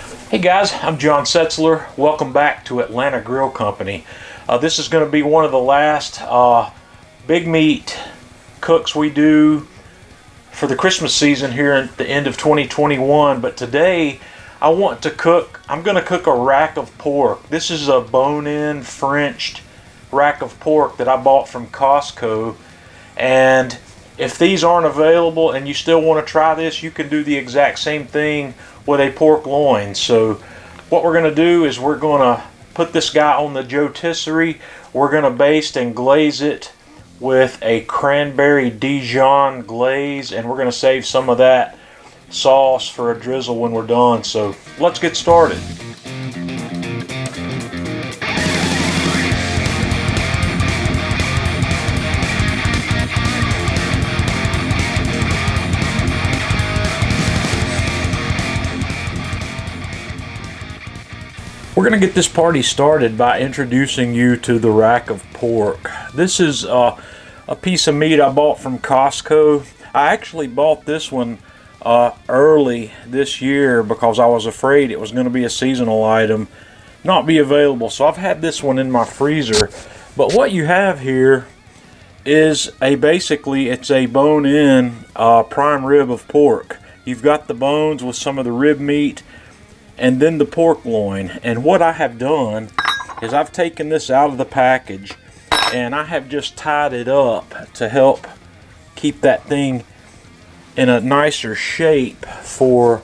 Hey guys, I'm John Setzler. Welcome back to Atlanta Grill Company. This is going to be one of the last big meat cooks we do for the Christmas season here at the end of 2021. But today I'm going to cook a rack of pork. This is a bone-in Frenched rack of pork that I bought from Costco. And if these aren't available and you still want to try this, you can do the exact same thing with a pork loin. So what we're going to do is we're going to put this guy on the Joetisserie. We're going to baste and glaze it with a Cranberry Dijon Glaze, and we're going to save some of that sauce for a drizzle when we're done. So let's get started. We're going to get this party started by introducing you to the rack of pork. This is a piece of meat I bought from Costco. I actually bought this one early this year because I was afraid it was going to be a seasonal item, not be available. So I've had this one in my freezer. But what you have here is basically it's a bone-in prime rib of pork. You've got the bones with some of the rib meat, and then the pork loin. And what I have done is I've taken this out of the package and I have just tied it up to help keep that thing in a nicer shape for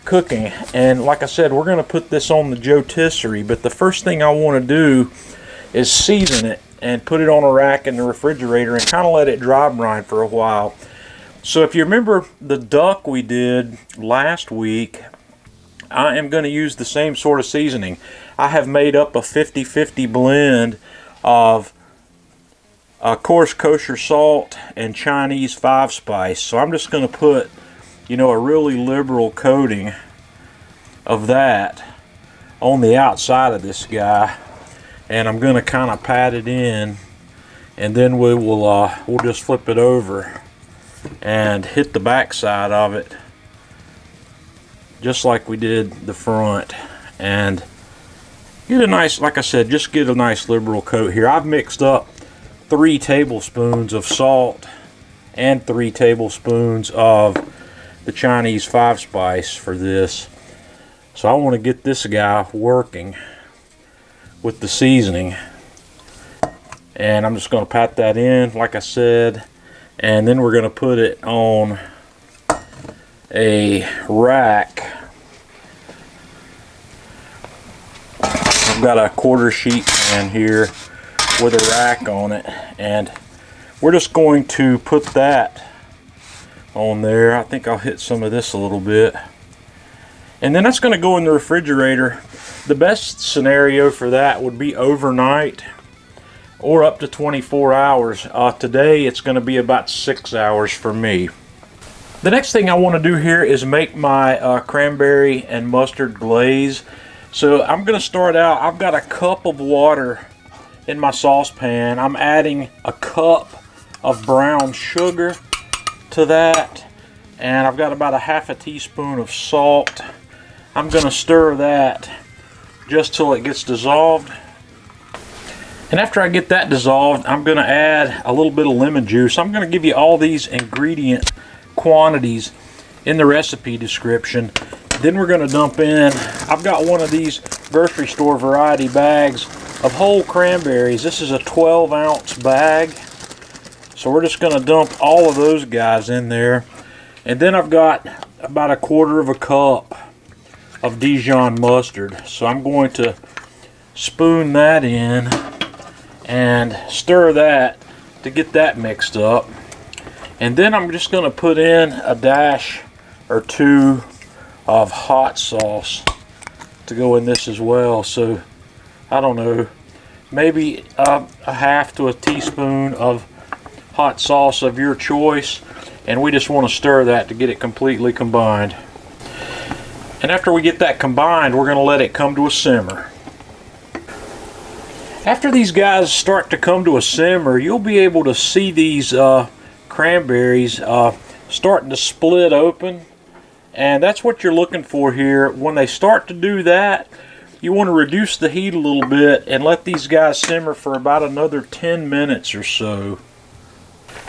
cooking. And like I said, we're going to put this on the Joetisserie, but the first thing I want to do is season it and put it on a rack in the refrigerator and kind of let it dry brine for a while. So if you remember the duck we did last week, I am going to use the same sort of seasoning. I have made up a 50-50 blend of coarse kosher salt and Chinese 5-spice. So I'm just going to put, a really liberal coating of that on the outside of this guy, and I'm going to kind of pat it in, and then we'll just flip it over and hit the back side of it, just like we did the front, and get a nice, like I said, just get a nice liberal coat here. I've mixed up 3 tablespoons of salt and 3 tablespoons of the Chinese 5-spice for this. So I want to get this guy working with the seasoning, and I'm just going to pat that in like I said, and then we're going to put it on a rack. I've got a quarter sheet pan here with a rack on it, and we're just going to put that on there. I think I'll hit some of this a little bit, and then that's going to go in the refrigerator. The best scenario for that would be overnight or up to 24 hours. Today it's going to be about 6 hours for me. The next thing I want to do here is make my cranberry and mustard glaze. So I'm going to start out, I've got a cup of water in my saucepan. I'm adding a cup of brown sugar to that, and I've got about a half a teaspoon of salt. I'm going to stir that just till it gets dissolved. And after I get that dissolved, I'm going to add a little bit of lemon juice. I'm going to give you all these ingredient quantities in the recipe description. Then we're going to dump in, I've got one of these grocery store variety bags of whole cranberries. This is a 12-ounce bag, so we're just going to dump all of those guys in there. And then I've got about a quarter of a cup of Dijon mustard, so I'm going to spoon that in and stir that to get that mixed up. And then I'm just going to put in a dash or 2 of hot sauce to go in this as well. So I don't know, maybe a half to a teaspoon of hot sauce of your choice, and we just want to stir that to get it completely combined. And after we get that combined, we're going to let it come to a simmer. After these guys start to come to a simmer, you'll be able to see these cranberries starting to split open And that's what you're looking for here. When they start to do that, you want to reduce the heat a little bit and let these guys simmer for about another 10 minutes or so.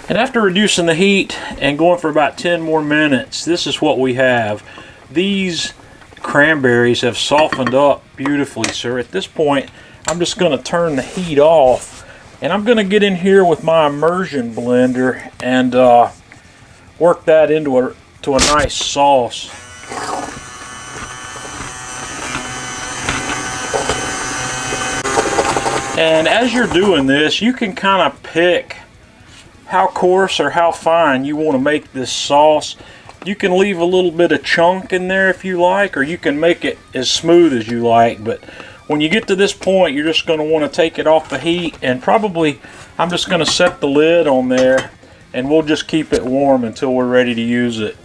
And after reducing the heat and going for about 10 more minutes, this is what we have. These cranberries have softened up beautifully. So at this point, I'm just going to turn the heat off, and I'm going to get in here with my immersion blender and work that into a nice sauce. And as you're doing this, you can kind of pick how coarse or how fine you want to make this sauce. You can leave a little bit of chunk in there if you like, or you can make it as smooth as you like. But when you get to this point, you're just going to want to take it off the heat, and probably I'm just going to set the lid on there, and we'll just keep it warm until we're ready to use it.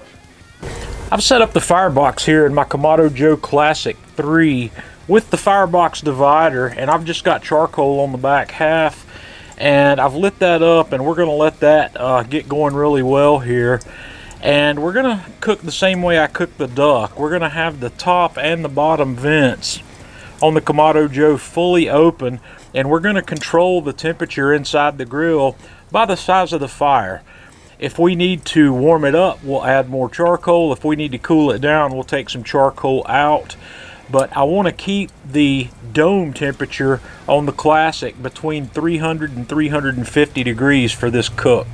I've set up the firebox here in my Kamado Joe Classic 3 with the firebox divider, and I've just got charcoal on the back half, and I've lit that up, and we're going to let that get going really well here. And we're going to cook the same way I cooked the duck. We're going to have the top and the bottom vents on the Kamado Joe fully open, and we're going to control the temperature inside the grill by the size of the fire. If we need to warm it up, we'll add more charcoal. If we need to cool it down, we'll take some charcoal out. But I want to keep the dome temperature on the Classic between 300 and 350 degrees for this cook.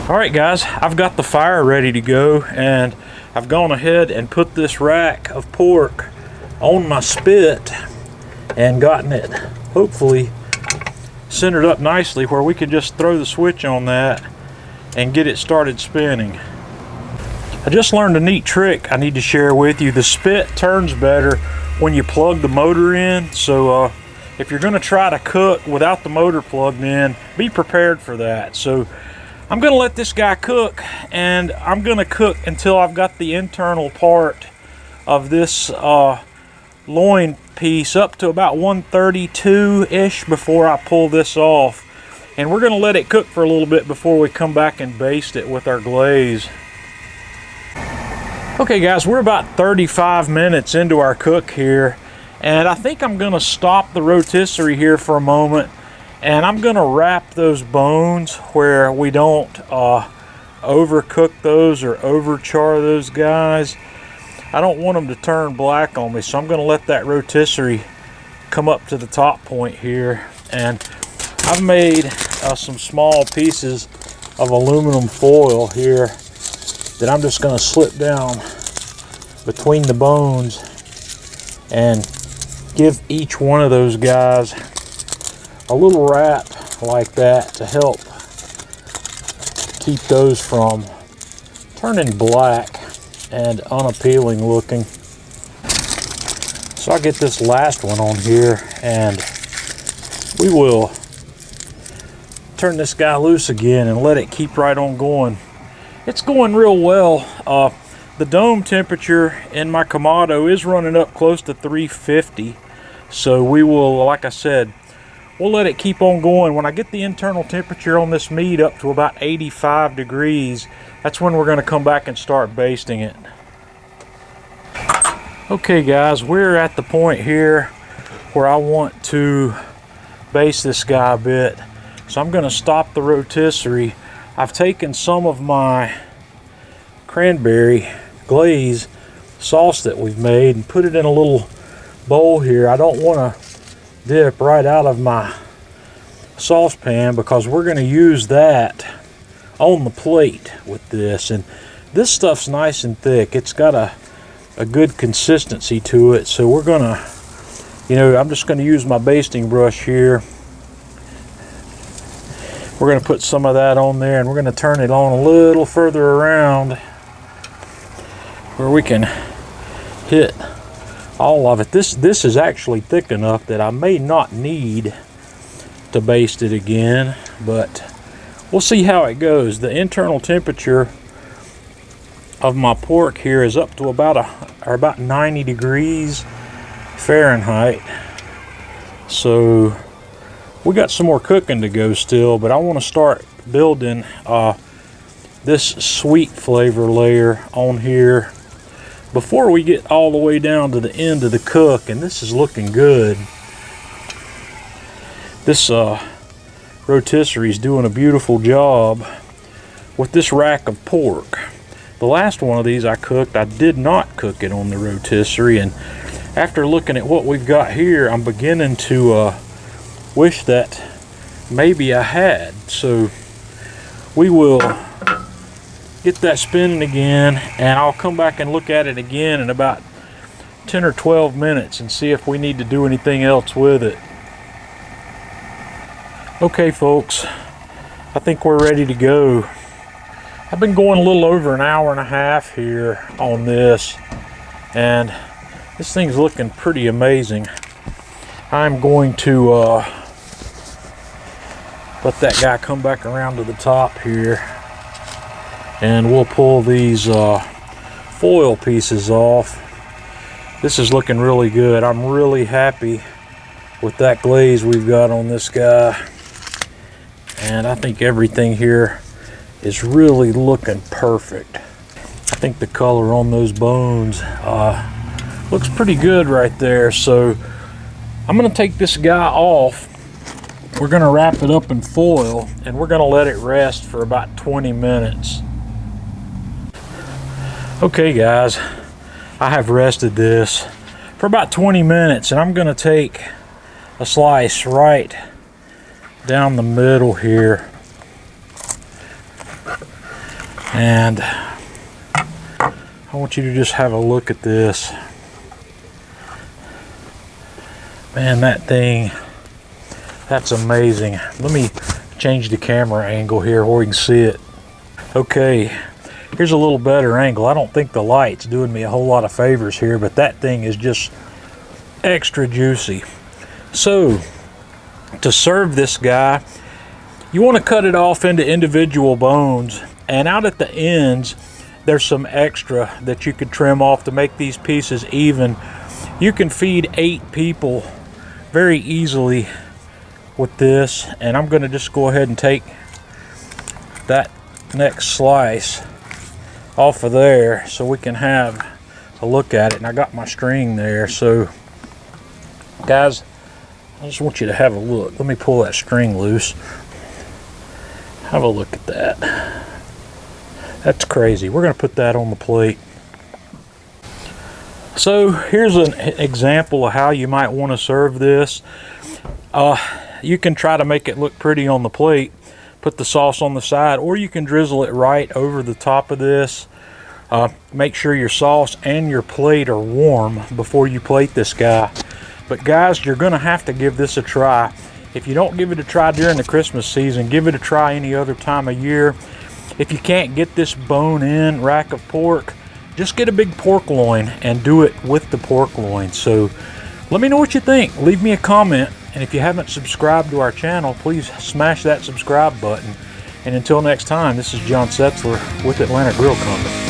Alright guys, I've got the fire ready to go, and I've gone ahead and put this rack of pork on my spit and gotten it hopefully centered up nicely where we can just throw the switch on that and get it started spinning. I just learned a neat trick I need to share with you. The spit turns better when you plug the motor in, so if you're going to try to cook without the motor plugged in, be prepared for that. So I'm going to let this guy cook, and I'm going to cook until I've got the internal part of this loin piece up to about 132-ish before I pull this off. And we're going to let it cook for a little bit before we come back and baste it with our glaze. Okay guys, we're about 35 minutes into our cook here, and I think I'm going to stop the rotisserie here for a moment, and I'm going to wrap those bones where we don't overcook those or overchar those guys. I don't want them to turn black on me, so I'm going to let that rotisserie come up to the top point here. And I've made some small pieces of aluminum foil here that I'm just going to slip down between the bones and give each one of those guys a little wrap like that to help keep those from turning black and unappealing looking. So I'll get this last one on here, and we will turn this guy loose again and let it keep right on going. It's going real well. The dome temperature in my Kamado is running up close to 350, so we will, like I said, we'll let it keep on going. When I get the internal temperature on this meat up to about 85 degrees, that's when we're going to come back and start basting it. Okay guys, we're at the point here where I want to baste this guy a bit. So I'm going to stop the rotisserie. I've taken some of my cranberry glaze sauce that we've made and put it in a little bowl here. I don't want to dip right out of my saucepan because we're going to use that on the plate with this. And this stuff's nice and thick. It's got a good consistency to it. So we're going to, I'm just going to use my basting brush here. We're going to put some of that on there, and we're going to turn it on a little further around where we can hit all of it. This is actually thick enough that I may not need to baste it again, but we'll see how it goes. The internal temperature of my pork here is up to about 90 degrees Fahrenheit. So we got some more cooking to go still, but I want to start building this sweet flavor layer on here before we get all the way down to the end of the cook, and this is looking good. This rotisserie is doing a beautiful job with this rack of pork. The last one of these I cooked, I did not cook it on the rotisserie, and after looking at what we've got here, I'm beginning to wish that maybe I had. So we will get that spinning again, and I'll come back and look at it again in about 10 or 12 minutes and see if we need to do anything else with it. Okay folks, I think we're ready to go. I've been going a little over an hour and a half here on this, and this thing's looking pretty amazing. I'm going to let that guy come back around to the top here, and we'll pull these foil pieces off. This is looking really good. I'm really happy with that glaze we've got on this guy, and I think everything here is really looking perfect. I think the color on those bones looks pretty good right there. So I'm gonna take this guy off. We're gonna wrap it up in foil, and we're gonna let it rest for about 20 minutes. Okay guys, I have rested this for about 20 minutes, and I'm gonna take a slice right down the middle here, and I want you to just have a look at this. Man, that thing, that's amazing. Let me change the camera angle here where we can see it. Okay, here's a little better angle. I don't think the light's doing me a whole lot of favors here, but that thing is just extra juicy. So to serve this guy, you want to cut it off into individual bones, and out at the ends there's some extra that you could trim off to make these pieces even. You can feed 8 people very easily with this, and I'm going to just go ahead and take that next slice off of there so we can have a look at it. And I got my string there, so guys, I just want you to have a look. Let me pull that string loose. Have a look at that. That's crazy. We're going to put that on the plate. So here's an example of how you might want to serve this. You can try to make it look pretty on the plate, put the sauce on the side, or you can drizzle it right over the top of this. Make sure your sauce and your plate are warm before you plate this guy. But guys, you're going to have to give this a try. If you don't give it a try during the Christmas season, give it a try any other time of year. If you can't get this bone-in rack of pork, just get a big pork loin and do it with the pork loin. So let me know what you think. Leave me a comment. And if you haven't subscribed to our channel, please smash that subscribe button. And until next time, this is John Setzler with Atlanta Grill Company.